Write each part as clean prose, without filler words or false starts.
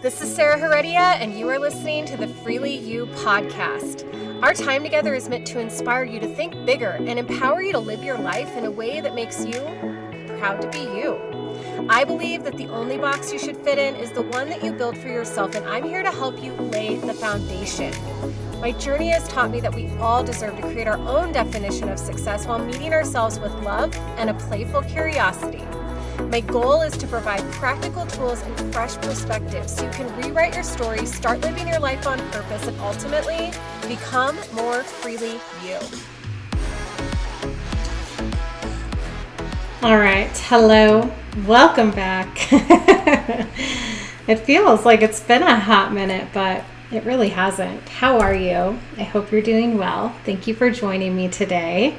This is Sarah Heredia, and you are listening to the Freely You podcast. Our time together is meant to inspire you to think bigger and empower you to live your life in a way that makes you proud to be you. I believe that the only box you should fit in is the one that you build for yourself, and I'm here to help you lay the foundation. My journey has taught me that we all deserve to create our own definition of success while meeting ourselves with love and a playful curiosity. My goal is to provide practical tools and fresh perspectives so you can rewrite your story, start living your life on purpose, and ultimately become more freely you. All right, hello, welcome back. It feels like it's been a hot minute, but it really hasn't. How are you? I hope you're doing well. Thank you for joining me today.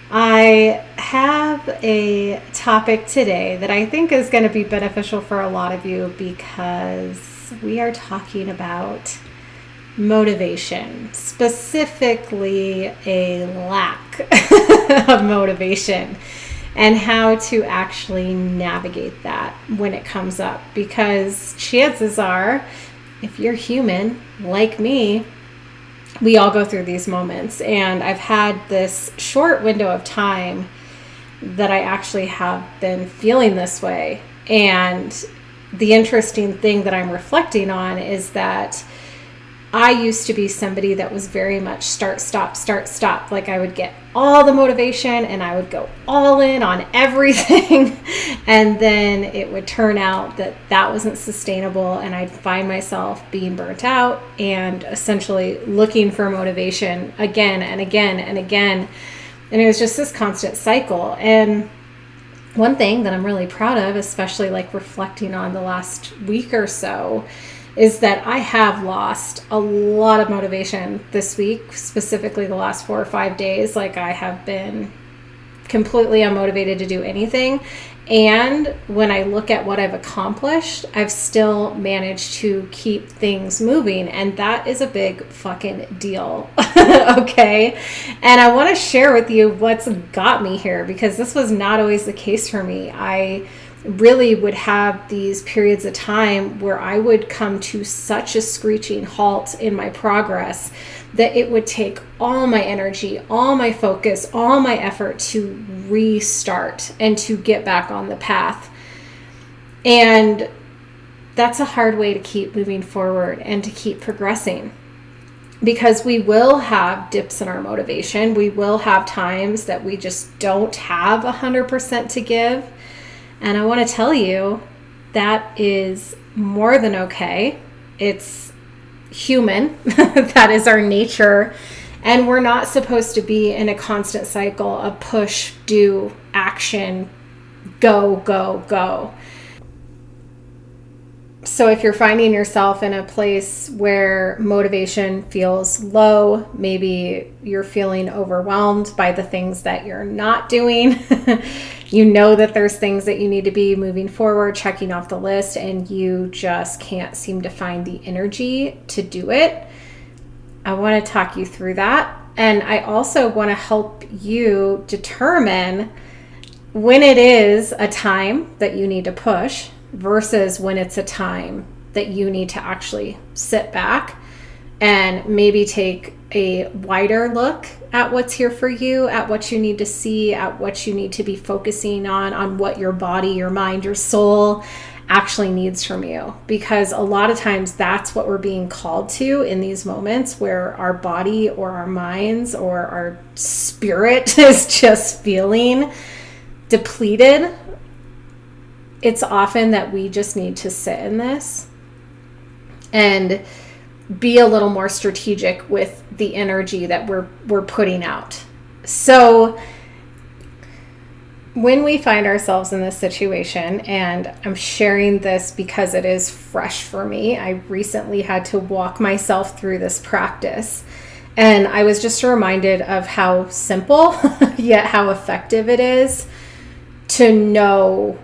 I have a topic today that I think is going to be beneficial for a lot of you because we are talking about motivation, specifically a lack of motivation, and how to actually navigate that when it comes up. Because chances are, if you're human like me, we all go through these moments, and I've had this short window of time that I actually have been feeling this way. And the interesting thing that I'm reflecting on is that I used to be somebody that was very much start, stop. Like I would get all the motivation and I would go all in on everything. And then it would turn out that that wasn't sustainable. And I'd find myself being burnt out and essentially looking for motivation again and again and again. And it was just this constant cycle. And one thing that I'm really proud of, especially like reflecting on the last week or so, is that I have lost a lot of motivation this week, specifically the last 4 or 5 days. Like I have been completely unmotivated to do anything. And when I look at what I've accomplished, I've still managed to keep things moving. And that is a big fucking deal. Okay. And I want to share with you what's got me here, because this was not always the case for me. I really would have these periods of time where I would come to such a screeching halt in my progress that it would take all my energy, all my focus, all my effort to restart and to get back on the path. And that's a hard way to keep moving forward and to keep progressing, because we will have dips in our motivation. We will have times that we just don't have 100% to give. And I want to tell you that is more than okay. It's human. That is our nature. And we're not supposed to be in a constant cycle of push, do, action, go, go, go. So if you're finding yourself in a place where motivation feels low, maybe you're feeling overwhelmed by the things that you're not doing, you know that there's things that you need to be moving forward, checking off the list, and you just can't seem to find the energy to do it. I want to talk you through that. And I also want to help you determine when it is a time that you need to push versus when it's a time that you need to actually sit back and maybe take a wider look at what's here for you, at what you need to see, at what you need to be focusing on what your body, your mind, your soul actually needs from you. Because a lot of times that's what we're being called to in these moments where our body or our minds or our spirit is just feeling depleted. It's often that we just need to sit in this and be a little more strategic with the energy that we're putting out. So when we find ourselves in this situation, and I'm sharing this because it is fresh for me, I recently had to walk myself through this practice, and I was just reminded of how simple yet how effective it is to know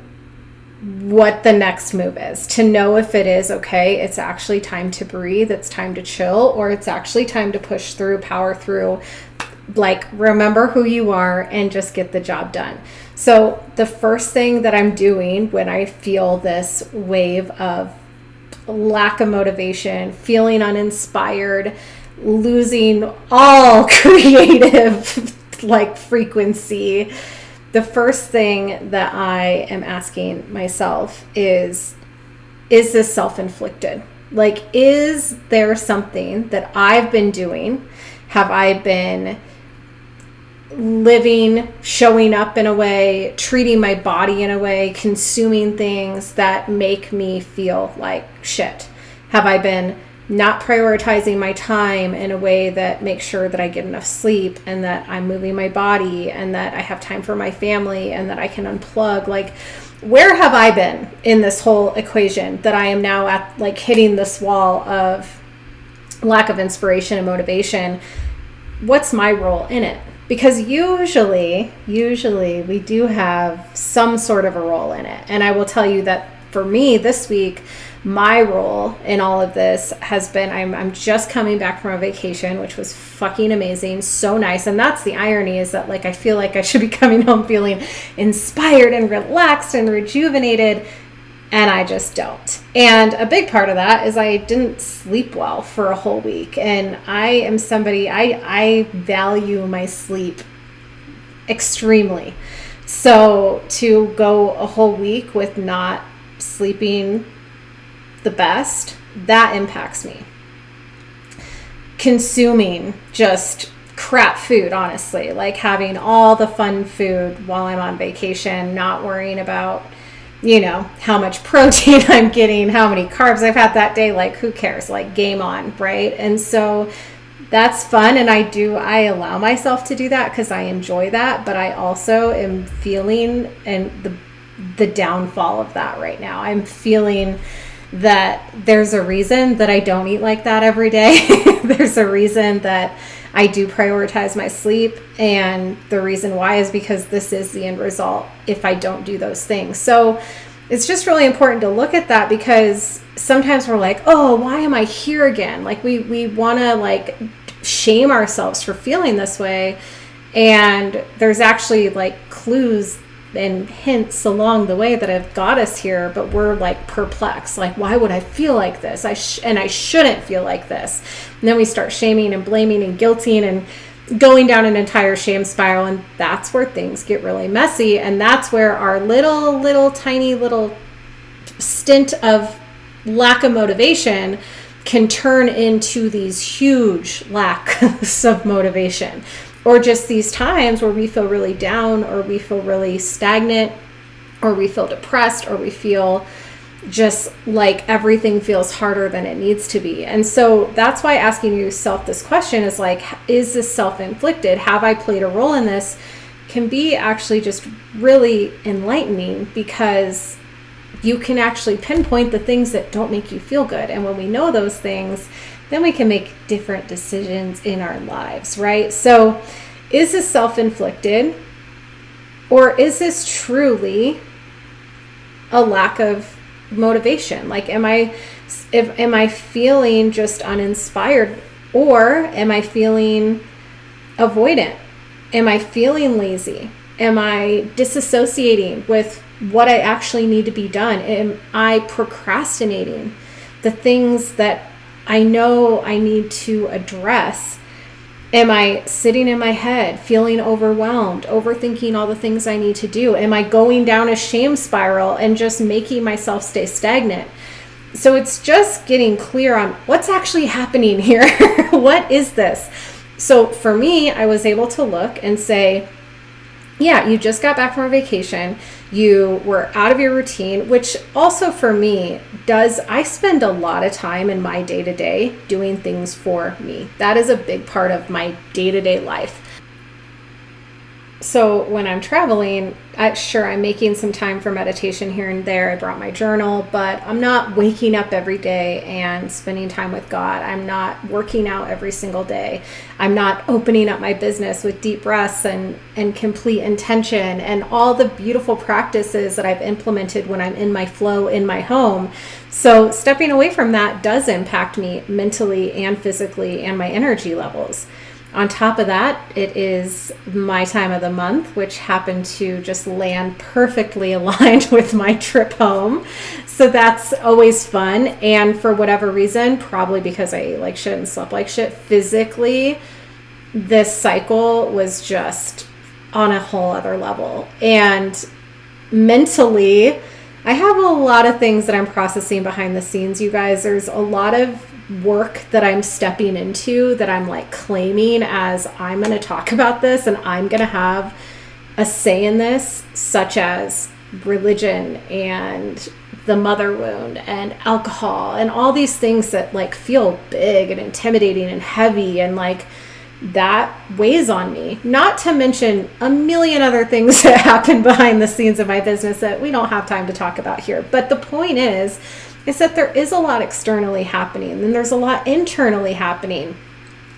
what the next move is, to know if it is okay, it's actually time to breathe, it's time to chill, or it's actually time to push through, power through, like remember who you are and just get the job done. So the first thing that I'm doing when I feel this wave of lack of motivation, feeling uninspired, losing all creative like frequency, the first thing that I am asking myself is this self-inflicted? Like, is there something that I've been doing? Have I been living, showing up in a way, treating my body in a way, consuming things that make me feel like shit? Have I been not prioritizing my time in a way that makes sure that I get enough sleep and that I'm moving my body and that I have time for my family and that I can unplug? Like, where have I been in this whole equation that I am now at, like, hitting this wall of lack of inspiration and motivation? What's my role in it? Because usually we do have some sort of a role in it. And I will tell you that for me this week, my role in all of this has been, I'm just coming back from a vacation, which was fucking amazing. So nice. And that's the irony, is that, like, I feel like I should be coming home feeling inspired and relaxed and rejuvenated, and I just don't. And a big part of that is I didn't sleep well for a whole week. And I am somebody, I value my sleep extremely. So to go a whole week with not sleeping the best, that impacts me. Consuming just crap food, honestly, like having all the fun food while I'm on vacation, not worrying about, you know, how much protein I'm getting, how many carbs I've had that day, like, who cares? Like, game on, right? And so that's fun, and I allow myself to do that because I enjoy that, but I also am feeling the downfall of that right now. I'm feeling that there's a reason that I don't eat like that every day. There's a reason that I do prioritize my sleep, and the reason why is because this is the end result if I don't do those things. So it's just really important to look at that, because sometimes we're like, oh, why am I here again? Like, we want to, like, shame ourselves for feeling this way, and there's actually, like, clues and hints along the way that have got us here, but we're, like, perplexed. Like, why would I feel like this? I shouldn't feel like this. And then we start shaming and blaming and guilting and going down an entire shame spiral, and that's where things get really messy. And that's where our little tiny little stint of lack of motivation can turn into these huge lacks of motivation. Or just these times where we feel really down, or we feel really stagnant, or we feel depressed, or we feel just like everything feels harder than it needs to be. And so that's why asking yourself this question is like, is this self-inflicted? Have I played a role in this? Can be actually just really enlightening, because you can actually pinpoint the things that don't make you feel good. And when we know those things, then we can make different decisions in our lives, right? So is this self-inflicted, or is this truly a lack of motivation? Like, am I feeling just uninspired, or am I feeling avoidant? Am I feeling lazy? Am I disassociating with what I actually need to be done? Am I procrastinating the things that I know I need to address? Am I sitting in my head, feeling overwhelmed, overthinking all the things I need to do? Am I going down a shame spiral and just making myself stay stagnant? So it's just getting clear on what's actually happening here. What is this? So for me, I was able to look and say, yeah, you just got back from a vacation. You were out of your routine, which also for me I spend a lot of time in my day-to-day doing things for me. That is a big part of my day-to-day life. So when I'm traveling, I'm making some time for meditation here and there. I brought my journal, but I'm not waking up every day and spending time with God. I'm not working out every single day. I'm not opening up my business with deep breaths and complete intention and all the beautiful practices that I've implemented when I'm in my flow in my home. So stepping away from that does impact me mentally and physically and my energy levels. On top of that, it is my time of the month, which happened to just land perfectly aligned with my trip home. So that's always fun. And for whatever reason, probably because I ate like shit and slept like shit, physically, this cycle was just on a whole other level. And mentally, I have a lot of things that I'm processing behind the scenes, you guys. There's a lot of work that I'm stepping into that I'm like claiming as I'm going to talk about this and I'm going to have a say in this, such as religion and the mother wound and alcohol and all these things that like feel big and intimidating and heavy, and like that weighs on me. Not to mention a million other things that happen behind the scenes of my business that we don't have time to talk about here. But the point is that there is a lot externally happening, and there's a lot internally happening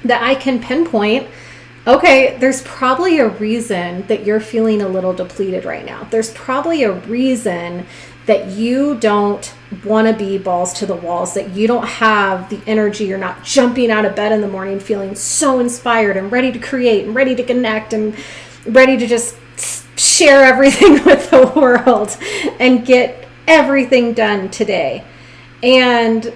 that I can pinpoint. Okay, there's probably a reason that you're feeling a little depleted right now. There's probably a reason that you don't want to be balls to the walls, that you don't have the energy. You're not jumping out of bed in the morning feeling so inspired and ready to create and ready to connect and ready to just share everything with the world and get everything done today. And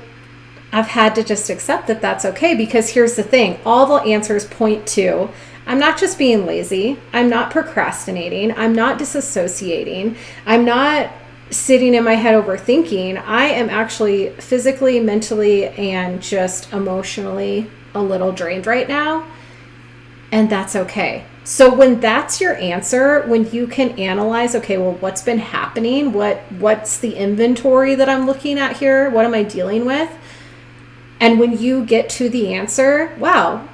I've had to just accept that that's okay, because here's the thing. All the answers point to, I'm not just being lazy. I'm not procrastinating. I'm not disassociating. I'm not sitting in my head overthinking. I am actually physically, mentally, and just emotionally a little drained right now. And that's okay. So when that's your answer, when you can analyze, okay, well, what's been happening? What's the inventory that I'm looking at here? What am I dealing with? And when you get to the answer, wow,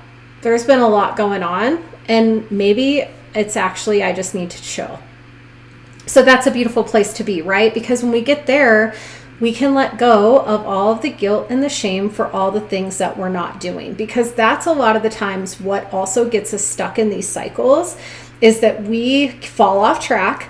there's been a lot going on, and maybe it's actually, I just need to chill. So that's a beautiful place to be, right? Because when we get there, we can let go of all of the guilt and the shame for all the things that we're not doing. Because that's a lot of the times what also gets us stuck in these cycles, is that we fall off track.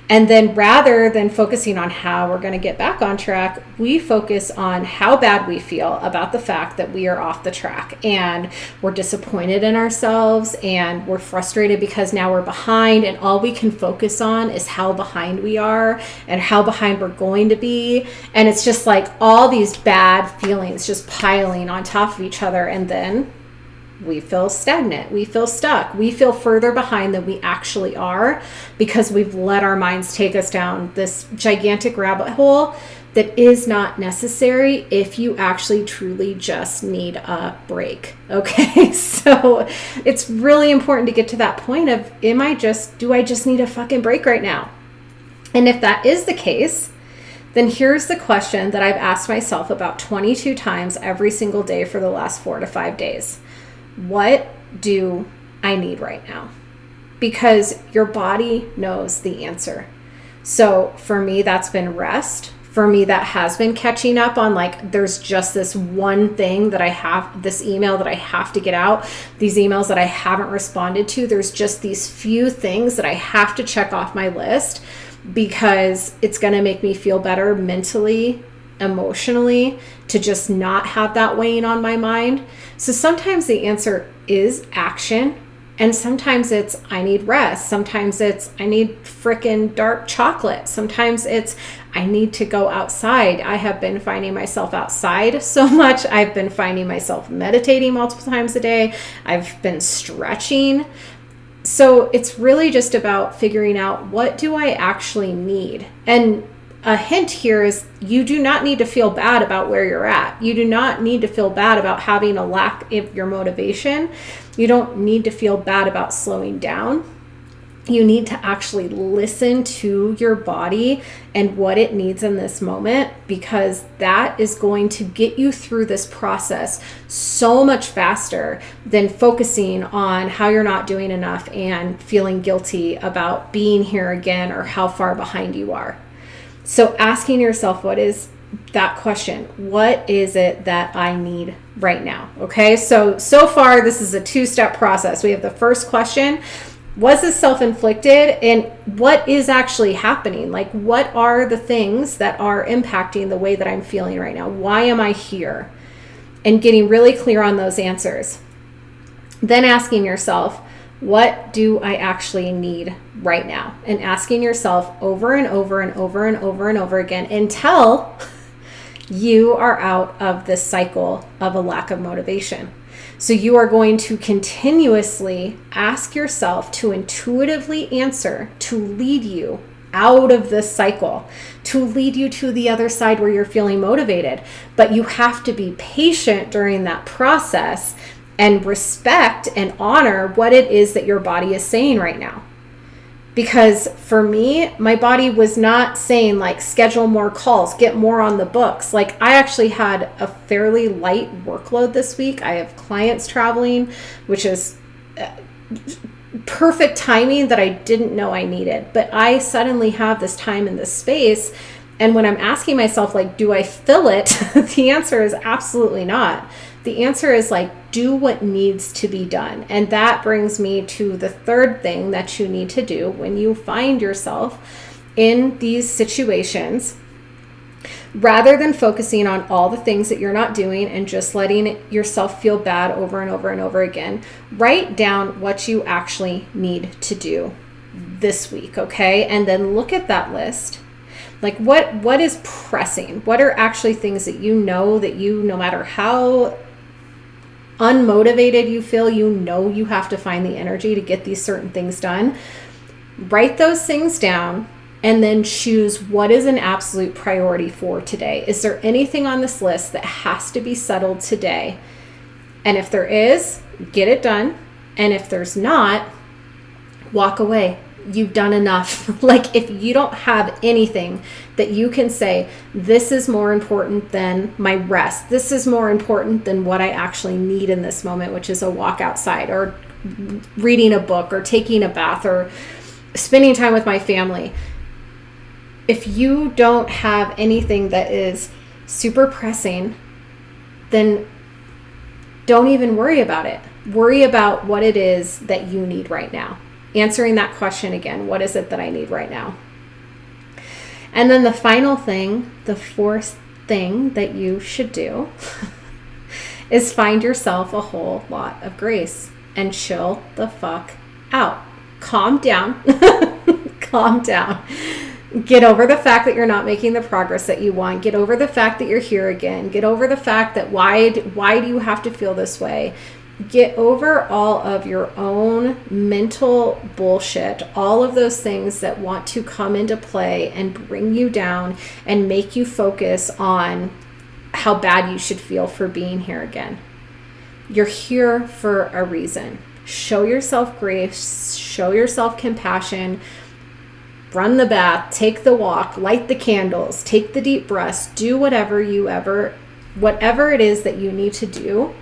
And then rather than focusing on how we're going to get back on track, we focus on how bad we feel about the fact that we are off the track, and we're disappointed in ourselves, and we're frustrated because now we're behind, and all we can focus on is how behind we are and how behind we're going to be. And it's just like all these bad feelings just piling on top of each other. And then we feel stagnant, we feel stuck, we feel further behind than we actually are, because we've let our minds take us down this gigantic rabbit hole that is not necessary if you actually truly just need a break. Okay, so it's really important to get to that point of, do I just need a fucking break right now? And if that is the case, then here's the question that I've asked myself about 22 times every single day for the last 4 to 5 days. What do I need right now? Because your body knows the answer. So for me, that's been rest. For me, that has been catching up on, like, there's just this one thing that I have, this email that I have to get out, these emails that I haven't responded to. There's just these few things that I have to check off my list, because it's going to make me feel better mentally, emotionally, to just not have that weighing on my mind. So sometimes the answer is action, and sometimes it's I need rest. Sometimes it's I need frickin' dark chocolate. Sometimes it's I need to go outside. I have been finding myself outside so much. I've been finding myself meditating multiple times a day. I've been stretching. So it's really just about figuring out, what do I actually need? And a hint here is, you do not need to feel bad about where you're at. You do not need to feel bad about having a lack of your motivation. You don't need to feel bad about slowing down. You need to actually listen to your body and what it needs in this moment, because that is going to get you through this process so much faster than focusing on how you're not doing enough and feeling guilty about being here again or how far behind you are. So asking yourself, what is that question? What is it that I need right now? Okay, so far this is a 2-step process. We have the first question: was this self-inflicted? And what is actually happening? Like, what are the things that are impacting the way that I'm feeling right now? Why am I here? And getting really clear on those answers. Then asking yourself, what do I actually need right now? And asking yourself over and over and over and over and over again until you are out of this cycle of a lack of motivation. So you are going to continuously ask yourself to intuitively answer, to lead you out of this cycle, to lead you to the other side where you're feeling motivated. But you have to be patient during that process and respect and honor what it is that your body is saying right now. Because for me, my body was not saying like, schedule more calls, get more on the books. Like, I actually had a fairly light workload this week. I have clients traveling, which is perfect timing that I didn't know I needed. But I suddenly have this time in this space. And when I'm asking myself, like, do I fill it? The answer is absolutely not. The answer is like, do what needs to be done. And that brings me to the third thing that you need to do when you find yourself in these situations. Rather than focusing on all the things that you're not doing and just letting yourself feel bad over and over and over again, write down what you actually need to do this week, okay? And then look at that list. Like, what is pressing? What are actually things that no matter how unmotivated you feel, you have to find the energy to get these certain things done. Write those things down and then choose what is an absolute priority for today. Is there anything on this list that has to be settled today? And if there is, get it done. And if there's not, walk away. You've done enough. Like, if you don't have anything that you can say, this is more important than my rest, this is more important than what I actually need in this moment, which is a walk outside or reading a book or taking a bath or spending time with my family. If you don't have anything that is super pressing, then don't even worry about it. Worry about what it is that you need right now. Answering that question again, what is it that I need right now? And then the final thing, the fourth thing that you should do is find yourself a whole lot of grace and chill the fuck out. Calm down. Calm down. Get over the fact that you're not making the progress that you want. Get over the fact that you're here again. Get over the fact that why do you have to feel this way? Get over all of your own mental bullshit, all of those things that want to come into play and bring you down and make you focus on how bad you should feel for being here again. You're here for a reason. Show yourself grace, show yourself compassion, run the bath, take the walk, light the candles, take the deep breaths, do whatever it is that you need to do.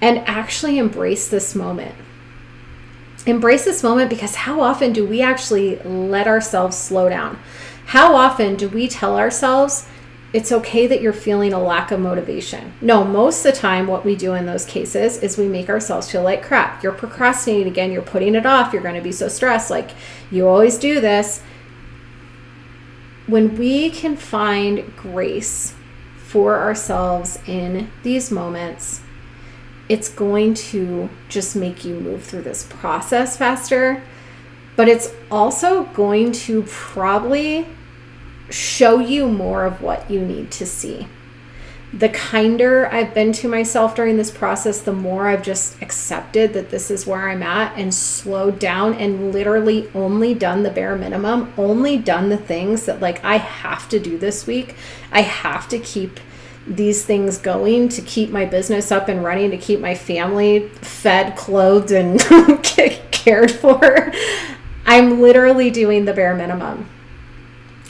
And actually embrace this moment. Embrace this moment, because how often do we actually let ourselves slow down? How often do we tell ourselves it's okay that you're feeling a lack of motivation? No, most of the time what we do in those cases is we make ourselves feel like crap. You're procrastinating again. You're putting it off. You're going to be so stressed. Like, you always do this. When we can find grace for ourselves in these moments, it's going to just make you move through this process faster, but it's also going to probably show you more of what you need to see. The kinder I've been to myself during this process, the more I've just accepted that this is where I'm at and slowed down and literally only done the bare minimum, only done the things that like I have to do this week. I have to keep these things going, to keep my business up and running, to keep my family fed, clothed, and cared for. I'm literally doing the bare minimum.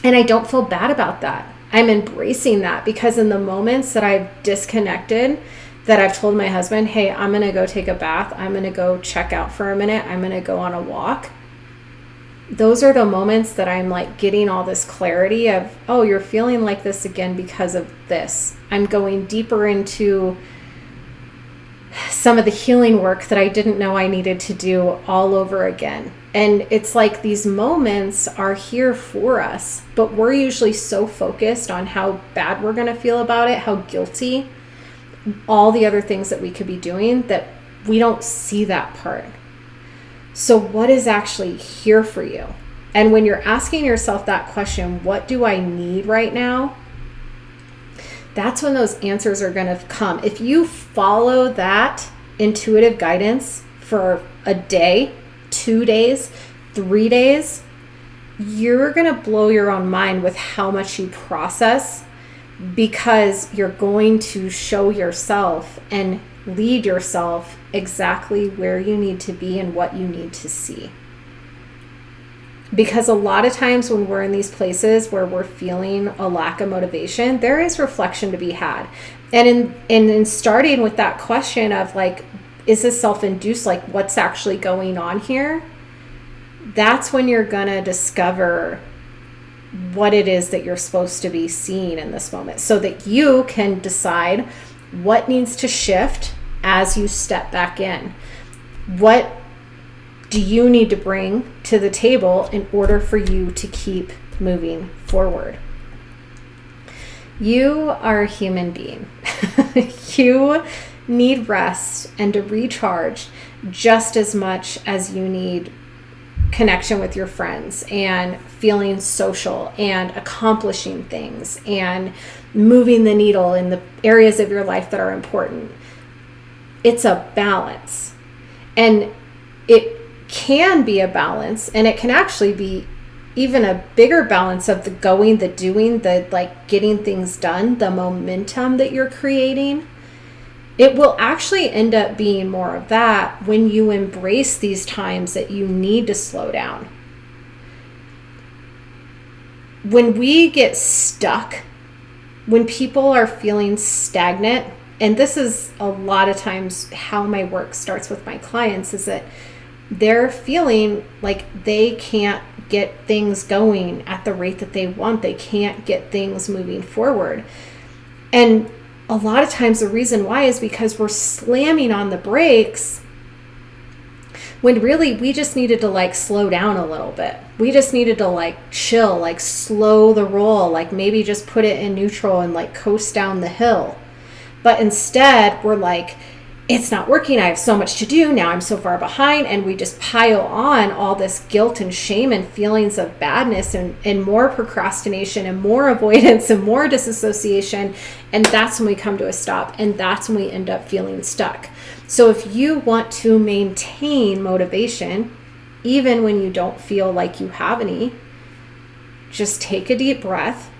And I don't feel bad about that. I'm embracing that, because in the moments that I've disconnected, that I've told my husband, hey, I'm going to go take a bath. I'm going to go check out for a minute. I'm going to go on a walk. Those are the moments that I'm like getting all this clarity of, oh, you're feeling like this again because of this. I'm going deeper into some of the healing work that I didn't know I needed to do all over again. And it's like these moments are here for us, but we're usually so focused on how bad we're going to feel about it, how guilty, all the other things that we could be doing, that we don't see that part. So what is actually here for you? And when you're asking yourself that question, what do I need right now? That's when those answers are going to come. If you follow that intuitive guidance for a day, 2 days, 3 days, you're going to blow your own mind with how much you process, because you're going to show yourself and lead yourself exactly where you need to be and what you need to see. Because a lot of times when we're in these places where we're feeling a lack of motivation, there is reflection to be had. And in starting with that question of like, is this self-induced? Like, what's actually going on here? That's when you're going to discover what it is that you're supposed to be seeing in this moment, so that you can decide what needs to shift as you step back in. What do you need to bring to the table in order for you to keep moving forward? You are a human being. You need rest and to recharge just as much as you need connection with your friends and feeling social and accomplishing things and moving the needle in the areas of your life that are important. It's a balance. And it can be a balance, and it can actually be even a bigger balance of the going, the doing, the like getting things done, the momentum that you're creating. It will actually end up being more of that when you embrace these times that you need to slow down. When we get stuck, when people are feeling stagnant, and this is a lot of times how my work starts with my clients, is that they're feeling like they can't get things going at the rate that they want. They can't get things moving forward. And a lot of times the reason why is because we're slamming on the brakes when really we just needed to like slow down a little bit. We just needed to like chill, like slow the roll, like maybe just put it in neutral and like coast down the hill. But instead we're like, it's not working. I have so much to do. Now I'm so far behind. And we just pile on all this guilt and shame and feelings of badness and more procrastination and more avoidance and more disassociation. And that's when we come to a stop. And that's when we end up feeling stuck. So if you want to maintain motivation, even when you don't feel like you have any, just take a deep breath.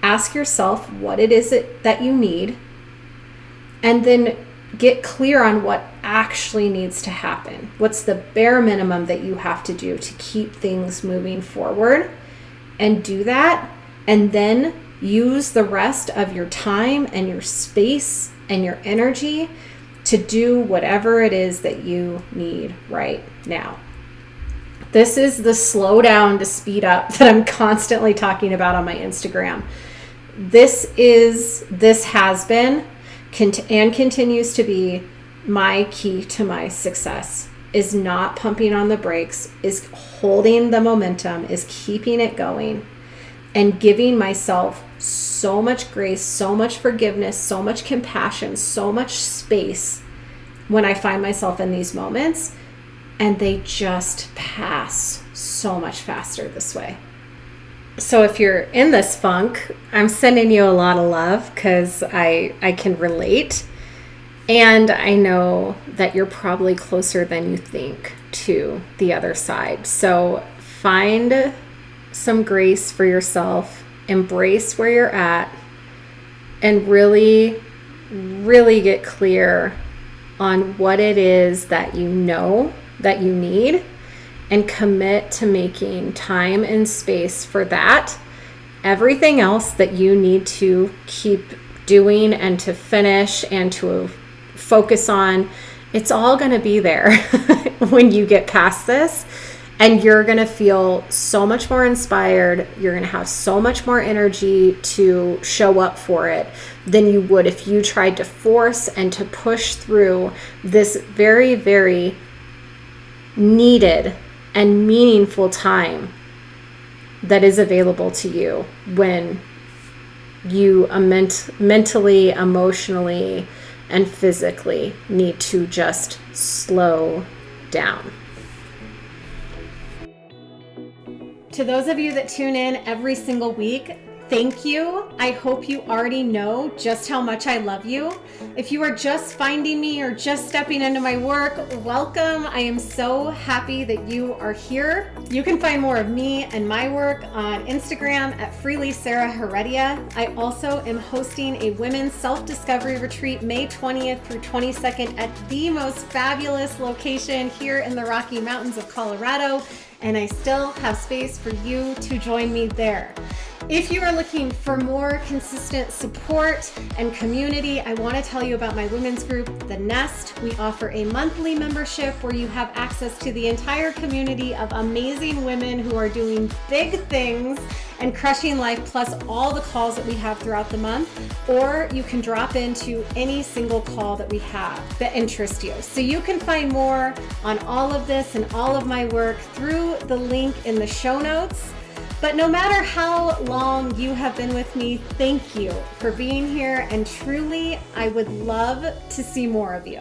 Ask yourself what it is that you need. And then get clear on what actually needs to happen. What's the bare minimum that you have to do to keep things moving forward? And do that. And then use the rest of your time and your space and your energy to do whatever it is that you need right now. This is the slow down to speed up that I'm constantly talking about on my Instagram. This has been and continues to be my key to my success, is not pumping on the brakes, is holding the momentum, is keeping it going, and giving myself so much grace, so much forgiveness, so much compassion, so much space when I find myself in these moments, and they just pass so much faster this way. So if you're in this funk, I'm sending you a lot of love because I can relate. And I know that you're probably closer than you think to the other side. So find some grace for yourself, embrace where you're at, and really, really get clear on what it is that you know that you need. And commit to making time and space for that. Everything else that you need to keep doing and to finish and to focus on, it's all going to be there when you get past this. And you're going to feel so much more inspired. You're going to have so much more energy to show up for it than you would if you tried to force and to push through this very, very needed and meaningful time that is available to you when you mentally, emotionally, and physically need to just slow down. To those of you that tune in every single week, thank you. I hope you already know just how much I love you. If you are just finding me or just stepping into my work, welcome. I am so happy that you are here. You can find more of me and my work on Instagram at Freely Sarah Heredia. I also am hosting a women's self-discovery retreat May 20th through 22nd at the most fabulous location here in the Rocky Mountains of Colorado, and I still have space for you to join me there. If you are looking for more consistent support and community, I want to tell you about my women's group, The Nest. We offer a monthly membership where you have access to the entire community of amazing women who are doing big things and crushing life, plus all the calls that we have throughout the month, or you can drop into any single call that we have that interests you. So you can find more on all of this and all of my work through the link in the show notes. But no matter how long you have been with me, thank you for being here, and truly, I would love to see more of you.